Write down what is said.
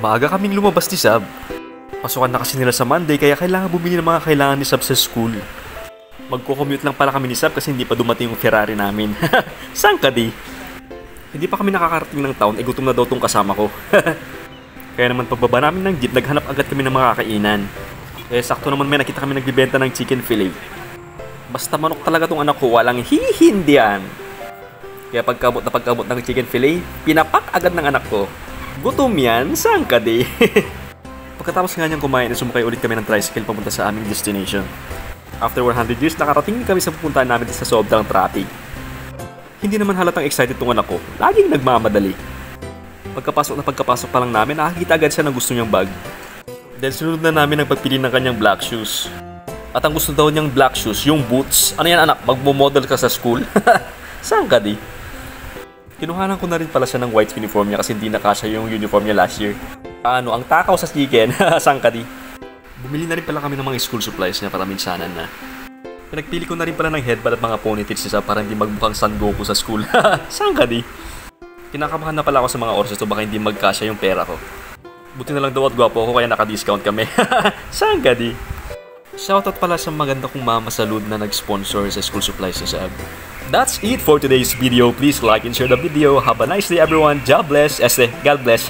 Maaga kaming lumabas ni Sab. Pasukan na kasi nila sa Monday kaya kailangan bumili ng mga kailangan ni Sab sa school. Magko-commute lang pala kami ni Sab kasi hindi pa dumating yung Ferrari namin. Saan ka di? Hindi pa kami nakakarating ng town, gutom na daw tong kasama ko. Kaya naman pagbaba namin ng jeep, naghanap agad kami ng mga kakainan. Sakto naman may nakita kami nagbibenta ng chicken fillet. Basta manok talaga tong anak ko, walang hihindihan. Kaya pagkabot ng chicken fillet, pinapak agad ng anak ko. Gutom yan, saan ka di? Pagkatapos nga niyang kumain, sumakay ulit kami ng tricycle papunta sa aming destination. After 100 years, nakarating kami sa pupuntahan namin sa sobrang traffic. Hindi naman halatang excited tong anak ko, laging nagmamadali. Pagkapasok pa lang namin, nakakita agad siya ng gusto niyang bag. Then sunod na namin ang pagpili ng kanyang black shoes. At ang gusto daw niyang black shoes, yung boots. Ano yan anak, magmo-model ka sa school? Saan ka di? Kinuhanan ko na rin pala siya ng white uniform niya kasi hindi nakasya yung uniform niya last year. Ang takaw sa chicken, saan ka di? Bumili na rin pala kami ng mga school supplies niya para minsanan na. Pinagpili ko na rin pala ng headband at mga ponytails niya para hindi magmukhang Son Goku sa school. Saan ka di? Kinakabahan na pala ako sa mga oras ito baka hindi magkasya yung pera ko. Buti na lang daw at gwapo ako kaya naka-discount kami. Saan ka di? Shoutout pala sa maganda kong mama sa Lud na nag-sponsor sa school supplies niya sa Ab. That's it for today's video. Please like and share the video. Have a nice day everyone. God bless. God bless.